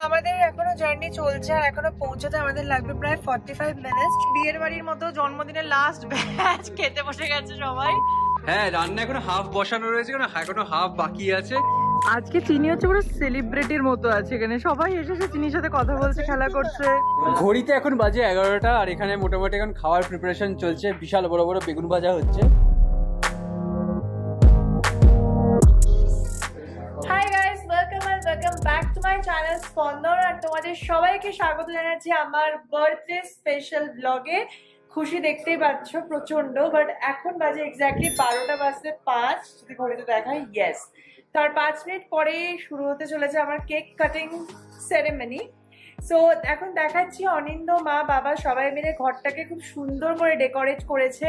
আমাদের এখনো জার্নি চলছে আর এখনো পৌঁছাতে আমাদের লাগবে প্রায় 45 মিনিটস। বিয়ের বাড়ির মতো জন্মদিনের লাস্ট ব্যাচ খেতে বসে গেছে সবাই। হ্যাঁ, রান্না এখনো হাফ বসানো রয়েছে, এখনো হাফ বাকি আছে। আজকে চিনি হচ্ছে পুরো সেলিব্রিটির মতো আছে এখানে, সবাই এসে চিনির সাথে কথা বলছে, খেলা করছে। ঘড়িতে এখন বাজে 11টা আর এখানে মোটামুটি এখন খাওয়ার প্রিপারেশন চলছে। বিশাল বড় বড় বেগুন ভাজা হচ্ছে। Hi guys, welcome back to my channel স্পন্দন। আর তোমাদের সবাইকে স্বাগত জানাচ্ছি আমার বার্থডে স্পেশাল ব্লগে। খুশি দেখতেই পাচ্ছ প্রচন্ড, বাট এখন বাজে এক্স্যাক্টলি 12টা বাজতে 5, যদি ঘড়িতে দেখায়। ইয়েস, তার 5 মিনিট পরে শুরু হতে চলেছে আমার কেক কাটিং সেরেমনি। সো এখন দেখাচ্ছি অনিন্দ, মা, বাবা সবাই মিলে ঘরটাকে খুব সুন্দর করে ডেকোরেট করেছে।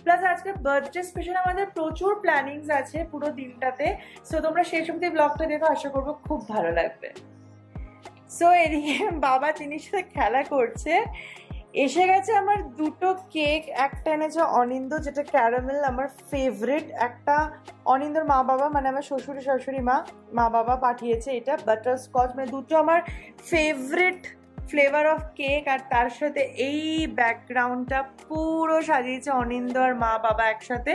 প্লাস আজকে বার্থডে স্পেশাল আমাদের প্রচুর প্ল্যানিংস আছে পুরো দিনটাতে। সো তোমরা শেষ অবধি ব্লগটা দেখো, আশা করবো খুব ভালো লাগবে। সো এদিকে বাবা চিনির সাথে খেলা করছে। এসে গেছে আমার দুটো কেক, একটা এনেছে অনিন্দ যেটা ক্যারামেল, আমার ফেভারিট। একটা অনিন্দর মা বাবা মানে আমার শ্বশুর শাশুড়ি মা বাবা পাঠিয়েছে, এটা বাটার স্কচ। মানে দুটো আমার ফেভারিট ফ্লেভার অফ কেক। আর তার সাথে এই ব্যাকগ্রাউন্ডটা পুরো সাজিয়েছে অনিন্দ আর মা বাবা একসাথে।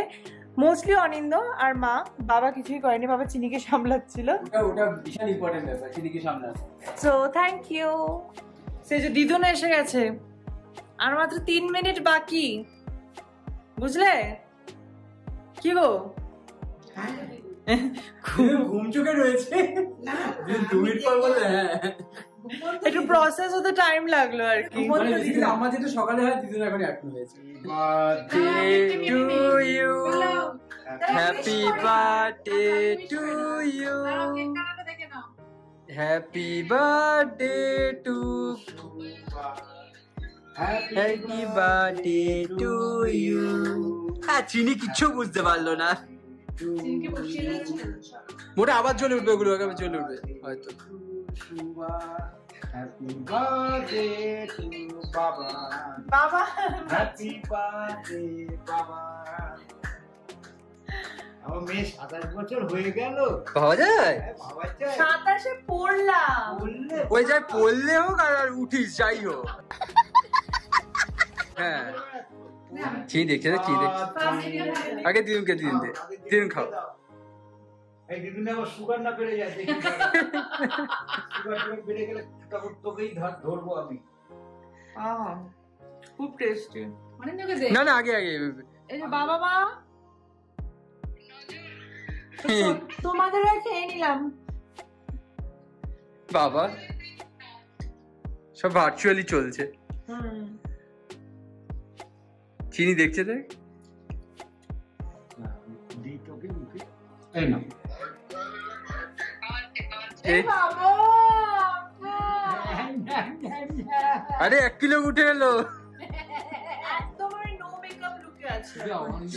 মোস্টলি অনিন্দ আর মা, বাবা কিছুই করেনি, বাবা চিনিকে সামলাচ্ছিল। ওটা বিশাল ইম্পর্টেন্ট ব্যাপার, চিনিকে সামলানো। So thank you. সে যে দিদুন এসে গেছে, আর মাত্র 3 মিনিট বাকি, বুঝলে কি গো? ঘুম চোখে রয়েছে, একটু প্রসেস হতে টাইম লাগলো আর কি। আমার যেটা সকালে হয় দিদিন এখন এখনো হয়েছে। Happy birthday to you, happy birthday to, happy birthday to you. হ্যাঁ, চিনি কিচ্ছু বুঝতে পারলো না। মোটা আবার চলে উঠবে, ওগুলো চলে উঠবে হয়তো। হ্যাপি বার্থডে টু বাবা, বাবা হ্যাপি বার্থডে বাবা। আমার মেয়ে 27 বছর হয়ে গেল। পাওয়া যায় 27-এ পড়লাম, ওই যাই পড়লে হোক আর উঠিস যাই হোক। হ্যাঁ, চিনি দেখছে, চিনি দেখছে। আগে দিদুনকে দিদুন খাও। এই দিদুনে আবার সুগার না বেড়ে যায়, সুগার বেড়ে গেলে তখন তোকেই ধরবো আমি। খুব টেস্টি। না না, আগে আগে এই যে বাবা মা তোমাদের খেয়ে নিলাম। বাবা সব ভার্চুয়ালি চলছে। চিনি দেখছে দেখ। আরে 1 কিলো উঠে এলো।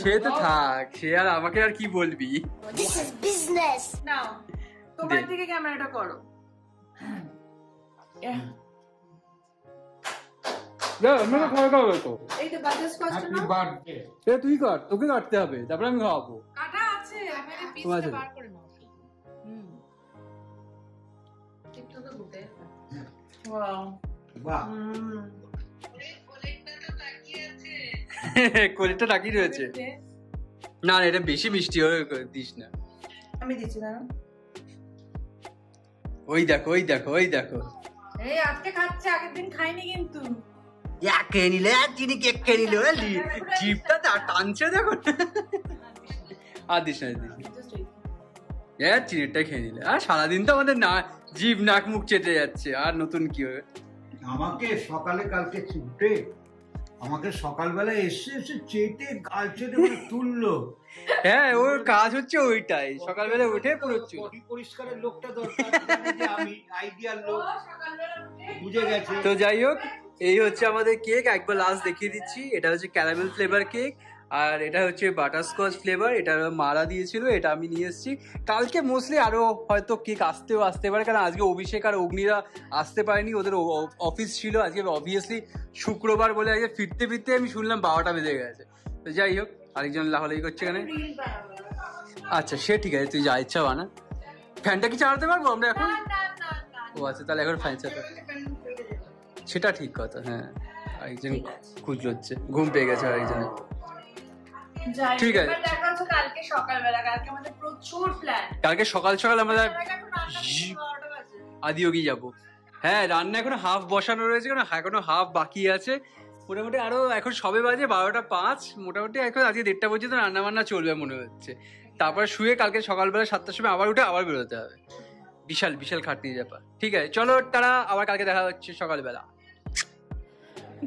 সে তো থাক, সে আর আমাকে আর কি বলবি। নাও তোমার দিকে ক্যামেরাটা করো। তুই কাট, তোকে কাটতে হবে, তারপরে আমি খাওয়াবো। কোলেরটা তাকিয়ে রয়েছে। না এটা বেশি মিষ্টি দিস না। আমি দিচ্ছি না। ওই দেখো ওই দেখো ওই দেখো, এই আজকে খাচ্ছে, আগের দিন খাইনি কিন্তু। খেয়ে নিলে চিনি কেক খেয়ে নিলে জিভটা টানছে দেখো। আর দিস না, চিনিটা খেয়ে নিলে। আর সারাদিন তো আমাদের না জিভ নাক মুখ চেটে যাচ্ছে, আর নতুন কি হবে। আমাকে সকালে কালকে ছুটে আমাকে সকালবেলা এসে চেটে গাল চেটে তুললো। হ্যাঁ, ওর কাজ হচ্ছে ওইটাই, সকালবেলা উঠে পুরো বডি পরিষ্কারের লোকটা দরকার, আমি আইডিয়াল লোক বুঝে গেছে। তো যাই হোক, এই হচ্ছে আমাদের কেক। একবার লাস্ট দেখিয়ে দিচ্ছি, এটা হচ্ছে ক্যারামেল ফ্লেভার কেক, আর এটা হচ্ছে বাটারস্কচ ফ্লেভার। এটা মারা দিয়েছিল, এটা আমি নিয়ে এসেছি। কালকে মোস্টলি আরো হয়তো কেক আসতে পারে, কারণ আজকে অভিষেক আর অগ্নিরা আসতে পারেনি, ওদের অফিস ছিল আজকে। অবভিয়াসলি শুক্রবার বলে আজকে ফিরতে ফিরতে আমি শুনলাম 12টা বেজে গেছে। তো যাই হোক, আরেকজন লাহলাই করছে এখানে। আচ্ছা সে ঠিক আছে, তুই যা ইচ্ছা বানা। ফ্যানটা কি চালাতে পারবো আমরা এখন? ও আচ্ছা, তাহলে এখন ফাইন সেটা ঠিক কথা। হ্যাঁ, আরেকজন খুঁজছে, ঘুম পেয়ে গেছে আরেকজনের। ঠিক আছে, কালকে সকালবেলা, কালকে আমাদের প্রচুর প্ল্যান। কালকে সকাল সকাল আমরা আদিয়োগী যাবো। হ্যাঁ, রান্না এখনো হাফ বসানো রয়েছে, এখনো হাফ বাকি আছে। মোটামুটি আরো এখন সবে বাজে 12:05, মোটামুটি এখন আজকে 1:30 পর্যন্ত রান্না বান্না চলবে মনে হচ্ছে। তারপর শুয়ে কালকে সকালবেলা 7টার সময় আবার উঠে আবার বেরোতে হবে। বিশাল বিশাল খাটনির ব্যাপার। ঠিক আছে, চলো তারা আবার কালকে দেখা হচ্ছে সকালবেলা।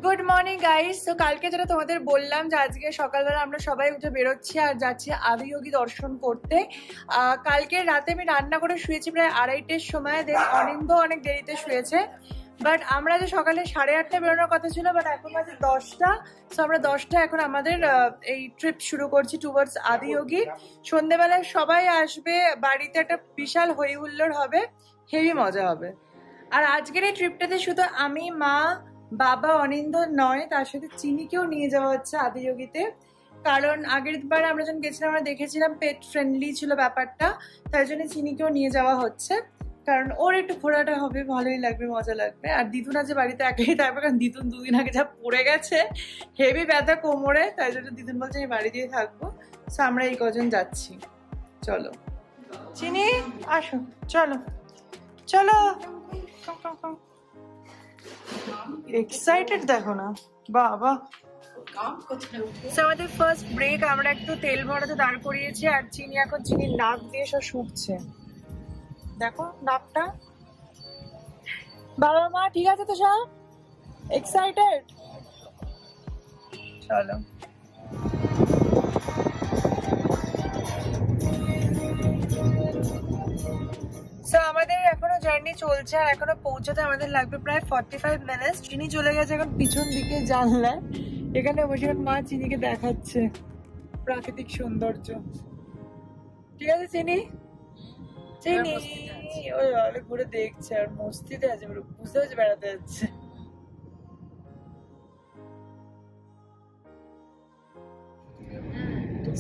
Good morning guys. তো কালকে যেটা তোমাদের বললাম যে আজকে সকালবেলা আমরা সবাই উঠে বেরোচ্ছি আর যাচ্ছি আদিয়োগী দর্শন করতে। কালকে রাতে আমি রান্না করে শুয়েছি প্রায় 2:30টার সময়। দেন অনিন্দ অনেক দেরিতে শুয়েছে। বাট আমরা যে সকালে 8:30 বেরোনোর কথা ছিল, বাট এখন বাজে 10টা। সো আমরা 10টা এখন আমাদের এই ট্রিপ শুরু করছি টুয়ার্ডস আদিয়োগী। সন্ধ্যেবেলায় সবাই আসবে, বাড়িতে একটা বিশাল হই হুল্লোড় হবে, হেভি মজা হবে। আর আজকের এই ট্রিপটাতে শুধু আমি, মা, বাবা, অনিন্দ নয়, তার সাথে চিনিকেও নিয়ে যাওয়া হচ্ছে আদিয়োগীতে। কারণ আগের বার আমরা যখন গেছিলাম আমরা দেখেছিলাম পেট ফ্রেন্ডলি ছিল ব্যাপারটা, তাই জন্য চিনিকেও নিয়ে যাওয়া হচ্ছে। কারণ ওর একটু ঘোরাটা হবে, ভালোই লাগবে, মজা লাগবে। আর দিদুন আছে বাড়িতে একাই থাকবে, কারণ দিদুন 2 দিন আগে যা পড়ে গেছে, হেভি ব্যথা কোমরে, তাই জন্য দিদুন বলছে আমি বাড়ি দিয়ে থাকবো। সো আমরা এই কজন যাচ্ছি। চলো চিনি, আসো, চলো চলো। এক্সাইটেড দেখো না বাবা। আমাদের ফার্স্ট ব্রেক, আমরা একটু তেল ভরাতে দাঁড় করিয়েছি আর চিনি এখন চিনির নাক দিয়ে সব শুকছে। দেখো নাকটা। বাবা মা ঠিক আছে তো সব? এক্সাইটেড? চলো। সো আমাদের এখনো জার্নি চলছে আর এখনো পৌঁছাতে আমাদের লাগবে প্রায় 45 মিনিটস। চিনি চলে গেছে এখন পিছন দিকে জানলায়, এখানে বসে মা চিনিকে দেখাচ্ছে প্রাকৃতিক সৌন্দর্য। ঠিক আছে চিনি, চিনি ওই ভালো ঘুরে দেখছে আর মস্তিতে আছে, বুঝতে পারছে বেড়াতে যাচ্ছে।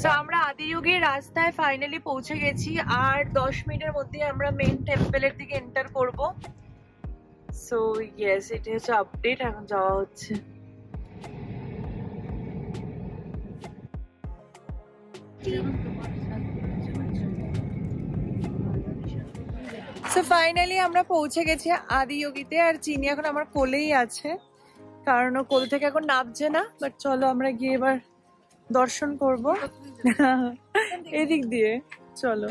সো আমরা আদিয়োগীর রাস্তায় ফাইনালি পৌঁছে গেছি আর 10 মিনিটের মধ্যে আমরা মেইন টেম্পলের দিকে এন্টার করব। সো ইয়েস, এটা হচ্ছে আপডেট, এখন যাওয়া হচ্ছে। সো ফাইনালি আমরা পৌঁছে গেছি আদিয়োগীতে আর চিনি এখন আমার কোলেই আছে, কারণ ও কোল থেকে এখন নামছে না। বাট চলো আমরা গিয়ে এবার দর্শন করব এদিক দিয়ে, চলো।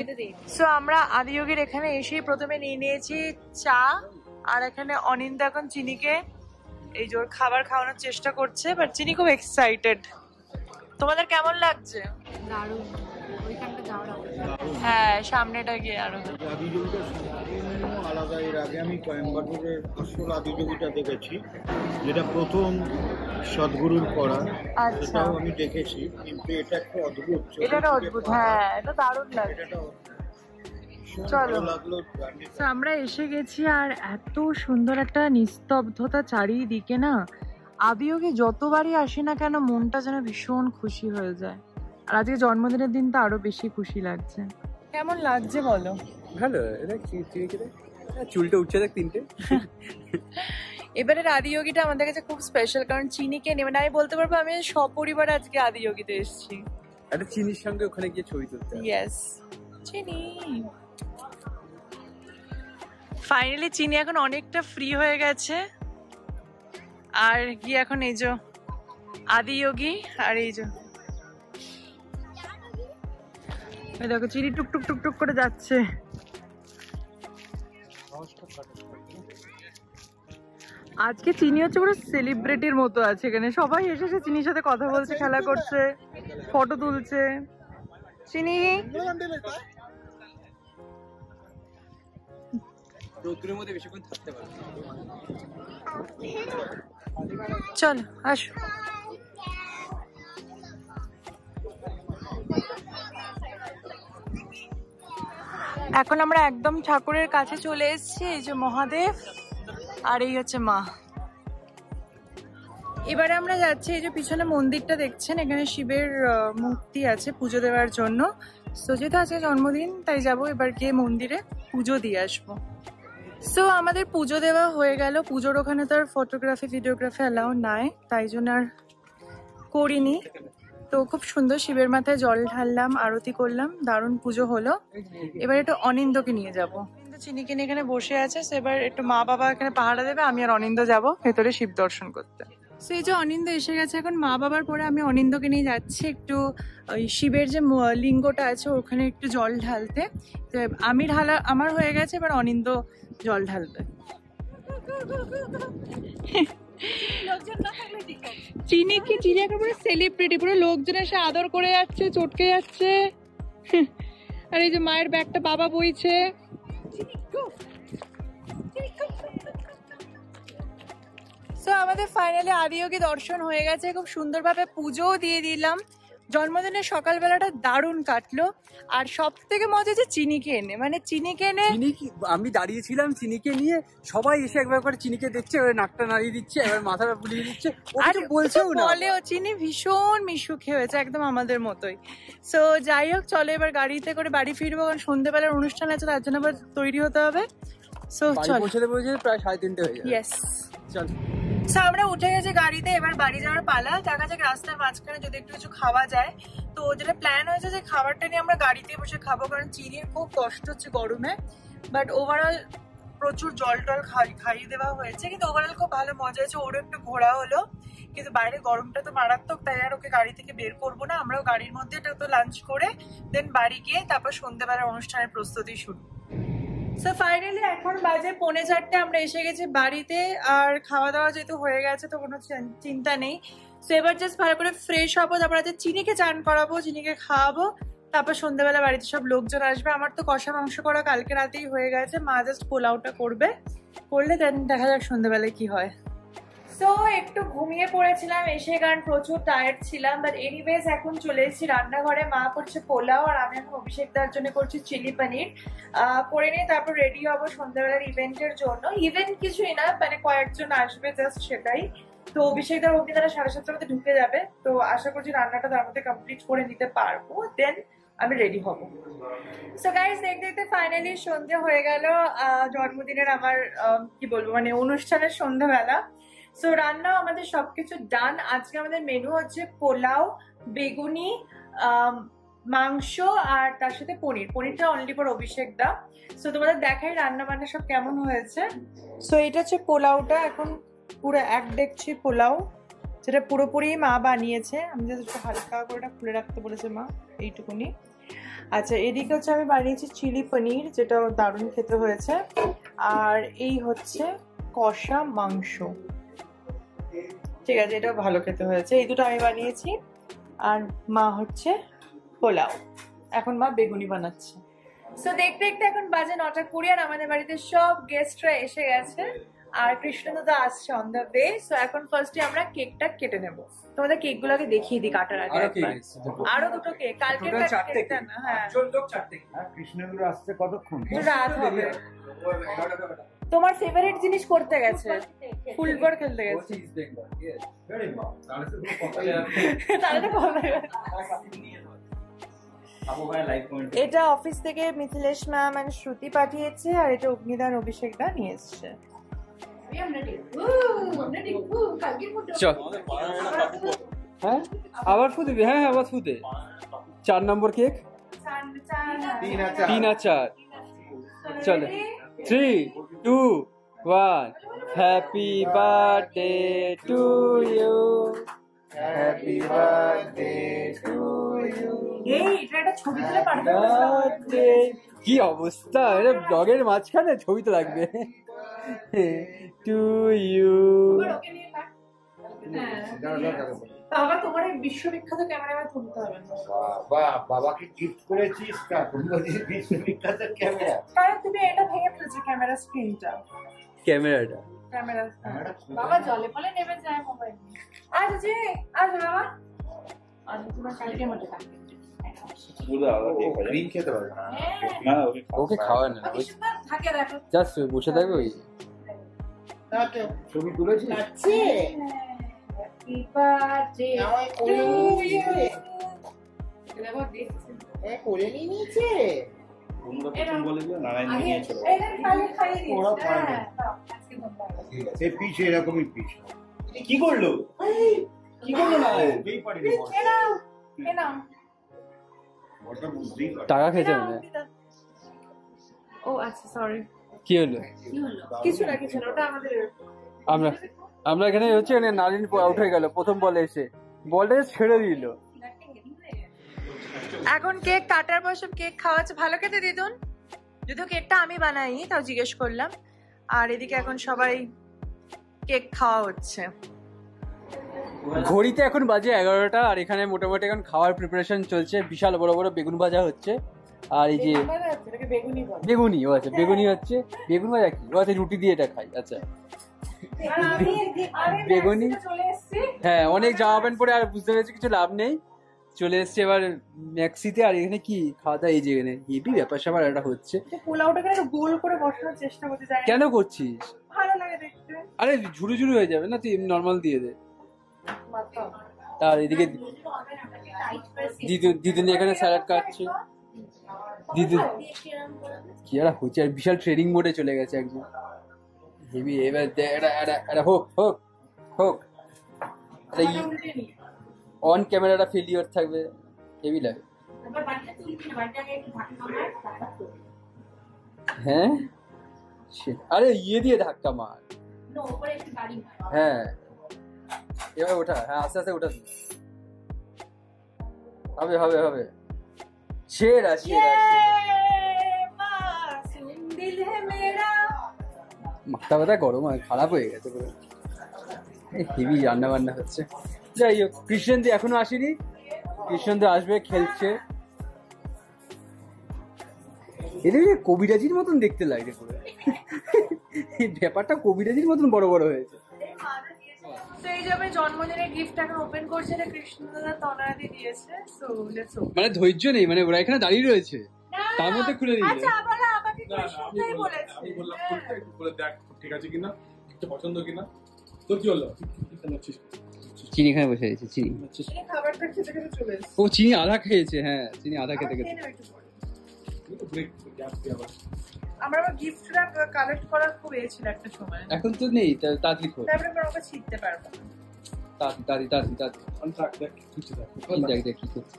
সো আমরা আদিয়োগীর এখানে এসেই প্রথমে নিয়ে নিয়েছি চা, আর এখানে অনিন্দ এখন চিনিকে এই জোর খাবার খাওয়ানোর চেষ্টা করছে। বাট চিনি খুব এক্সাইটেড। তোমাদের কেমন লাগছে? দারুণ, ওইখানটা যাওয়ার হ্যাঁ, সামনেটা গিয়ে আরো আদিযোগীটা সম্পূর্ণ আলাদা। এর আগে আমি কোয়েম্বাটুরের আসল আদিযোগীটা দেখেছি, যেটা প্রথম সদ্গুরুর করা, আচ্ছা, সেটাও আমি দেখেছি, কিন্তু এটা একটু অদ্ভুত। এটা একটা অদ্ভুত, হ্যাঁ এটা দারুণ লাগে। চলো। তো আমরা এসে গেছি আর এত সুন্দর একটা নিস্তব্ধতা চারিদিকে না। আদিয়োগী যতবারই আসি না কেন মনটা যেন ভীষণ খুশি হয়ে যায়। আর আজকে জন্মদিনের দিন তো আরো বেশি খুশি লাগছে। কেমন লাগছে বলো? ভালো, চুলটা উঠছে দেখ 3টে। এবারের আদিয়োগীটা আমাদের কাছে খুব স্পেশাল, কারণ চিনিকে নেবে না। আমি বলতে পারবো আমি সপরিবার আজকে আদিয়োগীতে এসেছি। একটা চিনির সঙ্গে ওখানে গিয়ে ছবি তুলতে। ইয়েস, চিনি। ফাইনালি চিনি এখন অনেকটা ফ্রি হয়ে গেছে আর গিয়ে এখন এই যে আদিয়োগী আর এই যে দেখো চিনি টুকটুক টুকটুক করে যাচ্ছে। আজকে চিনি হচ্ছে পুরো সেলিব্রিটির মতো আছে এখানে, সবাই এসে চিনির সাথে কথা বলছে, খেলা করছে, ফটো তুলছে। চিনি রোদ্রের মধ্যে বেশিক্ষণ থাকতে পারে। চল আসো। এখন আমরা একদম ঠাকুরের কাছে চলে এসেছি। এই যে মহাদেব আর এই হচ্ছে মা। এবারে আমরা যাচ্ছি, এই যে পিছনে মন্দিরটা দেখছেন, এখানে শিবের মূর্তি আছে পুজো দেওয়ার জন্য। তো যেহেতু আজকে জন্মদিন তাই যাবো এবার গিয়ে মন্দিরে পুজো দিয়ে আসবো। সো আমাদের পুজো দেওয়া হয়ে গেল। পুজোর ওখানে তো আর ফটোগ্রাফি ভিডিওগ্রাফি অ্যালাউ নাই, তাই জন্য আর করিনি। তো খুব সুন্দর শিবের মাথায় জল ঢাললাম, আরতি করলাম, দারুণ পুজো হলো। এবার একটু অনিন্দকে নিয়ে যাবো। চিনিকে নিয়ে এখানে বসে আছে, এবার একটু মা বাবা এখানে পাহারা দেবে, আমি আর অনিন্দ যাবো ভেতরে শিব দর্শন করতে। সো এই যে অনিন্দ এসে গেছে, এখন মা বাবার পরে আমি অনিন্দকে নিয়ে যাচ্ছি একটু ওই শিবের যে লিঙ্গটা আছে ওখানে একটু জল ঢালতে। তো আমি ঢালা আমার হয়ে গেছে, এবার অনিন্দ জল ঢালবে। চিনি এখন পুরো সেলিব্রিটি, পুরো লোকজন এসে আদর করে যাচ্ছে, চটকে যাচ্ছে। আর এই যে মায়ের ব্যাগটা বাবা বইছে। সো আমাদের ফাইনালি আদিয়োগী দর্শন হয়ে গেছে, খুব সুন্দরভাবে পুজোও দিয়ে দিলাম। জন্মদিনের সকালবেলাটা দারুণ কাটলো। আর সব থেকে মজা হচ্ছে চিনিকে এনে, মানে চিনিকে এনে আমি দাঁড়িয়েছিলাম চিনিকে নিয়ে, সবাই এসে একবার করে চিনিকে দেখছে, এবার নাকটা নাড়িয়ে দিচ্ছে, এবার মাথাটা বুলিয়ে দিচ্ছে, আর বলছেও না, বলেও চিনি ভীষণ মিশুকে হয়েছে, একদম আমাদের মতোই। সো যাই হোক, চলো এবার গাড়িতে করে বাড়ি ফিরবো, কারণ সন্ধ্যেবেলার অনুষ্ঠান আছে, তার জন্য আবার তৈরি হতে হবে। সো চল, পৌঁছতে প্রায় 3:30 হয়ে যাবে। ইয়েস, চল। সো আমরা উঠে গেছি গাড়িতে, এবার বাড়ি যাওয়ার পালা। দেখা যাক রাস্তার মাঝখানে যদি একটু কিছু খাওয়া যায়। তো যেটা প্ল্যান হয়েছে যে খাবারটা নিয়ে আমরা গাড়িতে বসে খাবো, কারণ চিনির খুব কষ্ট হচ্ছে গরমে। বাট ওভারঅল প্রচুর জল টল খাইয়ে দেওয়া হয়েছে, কিন্তু ওভারঅল খুব ভালো মজা হয়েছে। ওরও একটু ঘোরা হলো, কিন্তু বাইরে গরমটা তো মারাত্মক, তাই আর ওকে গাড়ি থেকে বের করবো না। আমরাও গাড়ির মধ্যে একটা তো লাঞ্চ করে দেন বাড়ি গিয়ে তারপর সন্ধ্যেবেলার অনুষ্ঠানের প্রস্তুতি শুরু। সো ফাইনালি এখন বাজে 3:45, আমরা এসে গেছি বাড়িতে। আর খাওয়া দাওয়া যেহেতু হয়ে গেছে তো কোনো চিন্তা নেই। সো এবার জাস্ট ভালো করে ফ্রেশ হবো, তারপর আজকে চিনিকে চান করাবো, চিনিকে খাওয়াবো, তারপর সন্ধ্যাবেলা বাড়িতে সব লোকজন আসবে। আমার তো কষা মাংস করা কালকে রাতেই হয়ে গেছে, মা জাস্ট পোলাওটা করলে দেন দেখা যাক সন্ধ্যাবেলায় কি হয়। সো একটু ঘুমিয়ে পড়েছিলাম এসে, কারণ প্রচুর টায়ার্ড ছিলাম। বাট এনিওয়েজ এখন চলে এসেছি রান্নাঘরে, মা করছে পোলাও আর আমি এখন অভিষেক দার জন্য করছি চিলি পনির। করে নিয়ে তারপর রেডি হবো সন্ধ্যাবেলার ইভেন্টের জন্য। ইভেন্ট কিছুই না, মানে কয়েকজন আসবে জাস্ট সেটাই। তো অভিষেক দার অগ্নি তারা 7:30টার মধ্যে ঢুকে যাবে, তো আশা করছি রান্নাটা তার মধ্যে কমপ্লিট করে নিতে পারবো, দেন আমি রেডি হব। সো গাইস, দেখতে দেখতে ফাইনালি সন্ধ্যে হয়ে গেল। জন্মদিনের আমার কি বলবো, মানে অনুষ্ঠানের সন্ধ্যাবেলা। সো রান্না আমাদের সবকিছু ডান। আজকে আমাদের মেনু হচ্ছে পোলাও, বেগুনি, মাংস আর তার সাথে পনিরটা অনলি ফর অভিষেক দা। সো তোমাদের দেখাই রান্না বান্না সব কেমন হয়েছে। সো এটা হচ্ছে পোলাওটা, এখন পুরো এক দেখছি পোলাও, যেটা পুরোপুরি মা বানিয়েছে। আমি জাস্ট হালকা করে খুলে রাখতে বলেছে মা, এইটুকুনি। আচ্ছা, এদিকে হচ্ছে আমি বানিয়েছি চিলি পনির, যেটা দারুণ খেতে হয়েছে। আর এই হচ্ছে কষা মাংস, ঠিক আছে, এটাও ভালো খেতে হয়েছে। এই দুটো আমি বানিয়েছি। আর মা হচ্ছে পোলাও, এখন মা বেগুনি বানাচ্ছে। সো দেখতে দেখতে এখন বাজে 9:20 আর আমাদের বাড়িতে সব গেস্টরা এসে গেছে। আর কৃষ্ণদাদা আসছে অন দ্য ওয়ে। সো এখন ফার্স্টে আমরা কেকটা কেটে নেব। তোমাদের কেকগুলোকে দেখিয়ে দিই কাটার আগে। আরো দুটো কেক, কালকে কেকটা না। হ্যাঁ, কৃষ্ণগুলো আসতে কতক্ষণ? রাত হবে। তোমার ফেভারিট জিনিস করতে গেছে, ফুলবর খেলতে গেছে। এটা অফিস থেকে মিথিলেশ ম্যাম এন্ড শ্রুতি পাঠিয়েছে, আর এটা অগ্নিদান অভিষেক দা নিয়ে এসছে। হ্যাঁ, আবার ফু দিবি? হ্যাঁ, আবার ফু দে। 4 নম্বর কেক, 3 আর 4। চলো, 3, 2, 1. Happy birthday to you, happy birthday to you. এটা ছবি তুলে পাঠাতে। কি অবস্থা, এটা ব্লগের মাঝখানে ছবি তো লাগবে। To you. বাবা, তোমার এই বিশ্ববিখ্যাত ক্যামেরাম্যান তুলতে হবে। বাবাকে গিফট করেছিস বিশ্ববিখ্যাত ক্যামেরা, কারণ তুমি এটা ভেঙে ফেলছো ক্যামেরা স্ক্রিনটা। ক্যামেরাটা বাবা জলে ফলে নেমে যায় মোবাইল। আজ বাবা, আর তোমার কালকে মতো কালকে খেতে পারবে না, ওকে খাওয়া না, থাকে দেখো, জাস্ট বসে থাকবে। ওই ছবি তুলেছি। Happy birthday to you. করে নিয়েছে। অন্যরা প্রথম বলে যে নারায়ণ আগে নিয়ে চলো এদের খাইয়ে খাইয়ে দিয়েছি। ওরা পারবে। হ্যাঁ, আজকে ধন্যবাদ। এই পিচ এরকমই পিচ কি করলো কি করলো না বুঝতেই পারিনি এ নাও, এ নাও। বলটা বুঝতেই পারি টাকা খেয়েছে এরা মনে হয়। অঙ্কিতা। ও আচ্ছা সরি, কি হলো কিছু না ওটা আমাদের আমরা আমরা এখানে হচ্ছে নারিন আউট হয়ে গেল প্রথম বলে এসে বলটা ছেড়ে দিল। এখন কেক কাটার পর সব কেক খাওয়াচ্ছে। ভালো খেতে দিদুন, যদিও কেকটা আমি বানাই তাও জিজ্ঞেস করলাম। আর এদিকে এখন সবাই কেক খাওয়া হচ্ছে। ঘড়িতে এখন বাজে 11টা আর এখানে মোটামুটি এখন খাওয়ার প্রিপারেশন চলছে। বিশাল বড় বড় বেগুন ভাজা হচ্ছে আর এই যে বেগুনি বল। বেগুনি, ও আচ্ছা বেগুনি হচ্ছে। বেগুন ভাজা কি, ও আচ্ছা রুটি দিয়ে এটা খাই। আচ্ছা বেগুনি, চলে এসেছি। হ্যাঁ অনেক জামা প্যান্ট পরে আর বুঝতে পেরেছি কিছু লাভ নেই। চলে এসছে এবার ম্যাক্সিতে। আর এখানে কি খাওয়া দাওয়া, এই যে এখানে হেভি ব্যাপার স্যাপার একটা হচ্ছে। পোলাওটাকে একটু গোল করে বসানোর চেষ্টা করতে চাই। কেন করছিস? ভালো লাগে দেখতে। আরে ঝুড়ু ঝুড়ু হয়ে যাবে না, তুই নর্মাল দিয়ে দে। মাথা। তার এদিকে দিদুন এখানে স্যালাড কাটছে। দিদুন কি আর হচ্ছে, আর বিশাল ট্রেনিং মোডে চলে গেছে একদম হেভি। এবার এটা হোক হোক হোক, অন ক্যামেরাটা ফেলিওর থাকবে, হেভি লাগে। হ্যাঁ আরে ইয়ে দিয়ে ধাক্কা মার। হ্যাঁ এবার ওঠা, হ্যাঁ আস্তে আস্তে ওঠা, হবে হবে হবে। সেরা সেরা মাথা ব্যথা গরম হয়, খারাপ হয়ে গেছে পুরো। হেভি রান্না বান্না হচ্ছে। যাই হোক, কৃষ্ণেন্দু এখনো আসেনি। কৃষ্ণেন্দু আসবে, খেলছে। এটা কবিরাজির মতন দেখতে লাগে পুরো। এই ব্যাপারটা কবিরাজির মতন বড় বড় হয়েছে। তো এই যে আমি জন্মদিনের গিফট এখন ওপেন করছি, এটা কৃষ্ণদাদা তনাদি দিয়েছে। So let's open. মানে ধৈর্য নেই, মানে ওরা এখানে দাঁড়িয়ে রয়েছে তার মধ্যে খুলে দিল। আচ্ছা আবার আমাকে কৃষ্ণদাই বলেছে। আমি বললাম একটু বলে দেখ ঠিক আছে কিনা, একটু পছন্দ কিনা। তোর কি হলো? চিনি এখানে বসে গেছে, চিনি। এই খাবারটা খেতে খেতে চলে এসেছে। ও চিনি আধা খেয়েছে, হ্যাঁ চিনি আধা খেতে খেতে। আমার আবার গিফটটা কালেক্ট করার খুব ছিল একটা সময়। এখন তো নেই, তাড়াতাড়ি খোল, তারপরে আমরা ওকে ছিটতে পারবো না। তাড়াতাড়ি তাড়াতাড়ি তাড়াতাড়ি দেখ দেখ কি করছে।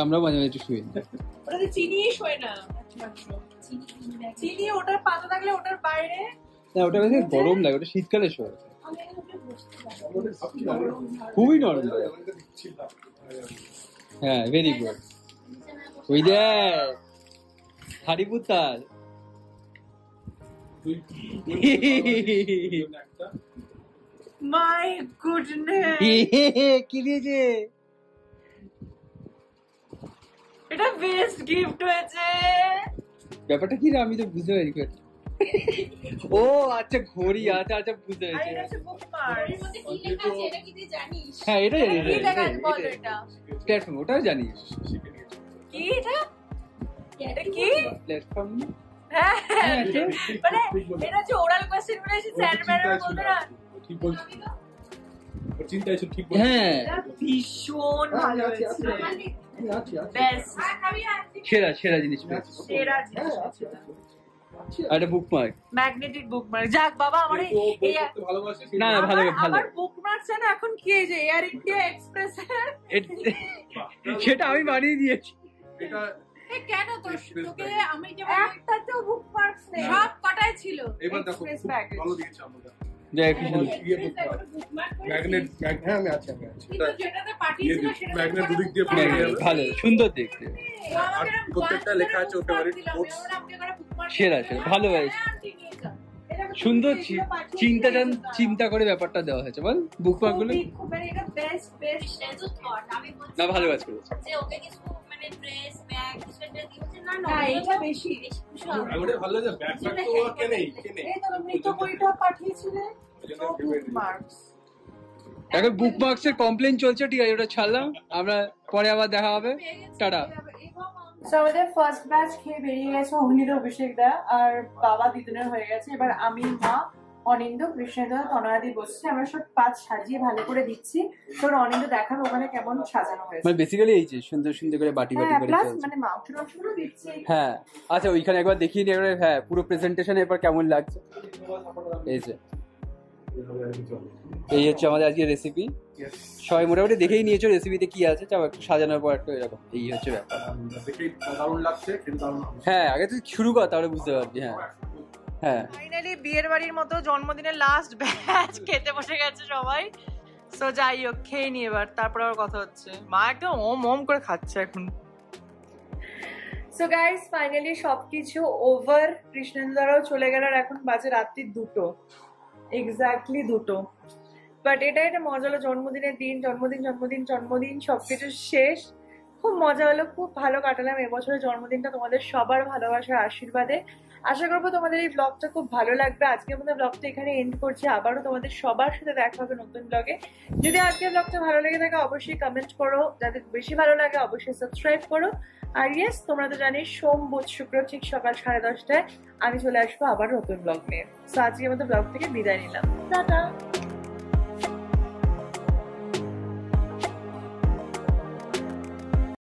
আমরাও মাঝে মাঝে একটু শুই। ওটাতে চিনিই শোয় না একমাত্র। চিনি ওটার পাতা থাকলে ওটার বাইরে। না ওটা বেশি গরম লাগে, ওটা শীতকালে শোয়। খুবই নরম লাগে। হ্যাঁ ভেরি গুড। ওই দেখ হারিপুতার মাই গুডনেস, কি দিয়েছে? এটা বেস্ট গিফট হয়েছে। ব্যাপারটা কি রে, আমি তো বুঝতে পারি। ও আচ্ছা ঘড়ি, আচ্ছা আচ্ছা বুঝতে আর পেরেছি। এটা হচ্ছে বুকমার্ক। হ্যাঁ এটা জানি, কি লেখা আছে বল এটা? প্ল্যাটফর্ম, ওটাও জানি। কি এটা? এটা কি? প্ল্যাটফর্ম হ্যাঁ মানে এটা যে ওরাল কোশ্চেন গুলো এসে স্যার ম্যাডাম বলতে না, ঠিক বলছিস, চিন্তায় ঠিক হ্যাঁ এটা ভীষণ ভালো হয়েছে। বেস্ট, সেরা সেরা জিনিস পেয়েছি। সেরা জিনিস আছে। আর একটা বুকমার্ক, ম্যাগনেটিক বুকমার্ক। যাক বাবা, আমার এই ভালোবাসে। না না ভালো ভালো। আমার বুকমার্কস না এখন কি এই যে এয়ার ইন্ডিয়া এক্সপ্রেস সেটা আমি বানিয়ে দিয়েছি। এটা কেন তোকে আমি যে একটাতেও বুকমার্কস নেই, সব কটাই ছিল। এবার দেখো Express খুব package। ভালো দিয়েছে আমরা। জয় কৃষ্ণ। ম্যাগনেট হ্যাঁ আমি আছি। কিন্তু যেটাতে পাঠিয়েছিল সেটা ম্যাগনেট দুদিক দিয়ে পড়ে গেল। ভালো সুন্দর দেখতে, আর প্রত্যেকটা লেখা আছে ওটা মানে কোর্স। সেরা সেরা ভালো হয়েছে। সুন্দর চিন্তা করে ব্যাপারটা দেওয়া হয়েছে। বল বুকমার্ক গুলো মানে এটা বেস্ট বেস্ট না, ভালো কাজ করেছে। না এটা বেশি। ওটা ভালো লাগে, ব্যাকপ্যাক তো কেনে এই তো মৃত বইটা পাঠিয়েছিলে তো বুকমার্কস। এখন বুকমার্কস এর কমপ্লেইন চলছে, ঠিক আছে ওটা ছাড়লাম, আমরা পরে আবার দেখা হবে, টাটা। So, আমাদের ফার্স্ট ব্যাচ খেয়ে বেরিয়ে গেছে অগ্নির অভিষেক দা আর বাবা দিদুনের হয়ে গেছে। এবার আমি মা অনিন্দ কৃষ্ণেন্দু তনয়াদি বসছে, আমরা সব পাঁচ সাজিয়ে ভালো করে দিচ্ছি। তোর অনিন্দ দেখাবো ওখানে কেমন সাজানো হয়েছে। মানে বেসিক্যালি এই যে সুন্দর সুন্দর করে বাটি বাটি করে প্লাস চলছে। মানে মাংসগুলো দিচ্ছি। হ্যাঁ আচ্ছা ওইখানে একবার দেখিয়ে নিয়ে একবার, হ্যাঁ পুরো প্রেজেন্টেশন এরপর কেমন লাগছে। এই যে এই হচ্ছে আমাদের আজকে রেসিপি, সবাই মোটামুটি দেখেই নিয়েছো রেসিপিতে কি আছে, চাও একটু সাজানোর পর একটু এরকম, এই হচ্ছে ব্যাপার। দেখেই দারুণ লাগছে, কিন্তু দারুণ। হ্যাঁ আগে তুই শুরু কর তাহলে বুঝতে পারবি। হ্যাঁ হ্যাঁ ফাইনালি বিয়ের বাড়ির মতো জন্মদিনের লাস্ট ব্যাচ খেতে বসে গেছে সবাই। সো যাই হোক, খেয়ে নি এবার, তারপর আবার কথা হচ্ছে। মা একদম ওম ওম করে খাচ্ছে এখন। সো গাইস ফাইনালি সবকিছু ওভার, কৃষ্ণেন্দ্ররাও চলে গেল, আর এখন বাজে রাত্রি 2টো, এক্স্যাক্টলি 2টো। বাট এটা মজা হলো, জন্মদিনের দিন, জন্মদিন সবকিছু শেষ, খুব মজা হলো, খুব ভালো কাটালাম এবছরের জন্মদিনটা তোমাদের সবার ভালোবাসার আশীর্বাদে। আশা করবো তোমাদের এই ব্লগটা খুব ভালো লাগবে। আজকের মতো ব্লগটা এখানে এন্ড করছি, আবারও তোমাদের সবার সাথে দেখা হবে নতুন ব্লগে। যদি আজকের ব্লগটা ভালো লেগে থাকে অবশ্যই কমেন্ট করো, যাদের বেশি ভালো লাগে অবশ্যই সাবস্ক্রাইব করো। আর ইয়েস, তোমরা তো জানি সোম বুধ শুক্র ঠিক সকাল 10:30টায় আমি চলে আসবো আবার নতুন ব্লগ নিয়ে। তো আজকের মতো ব্লগ থেকে বিদায় নিলাম, টাটা।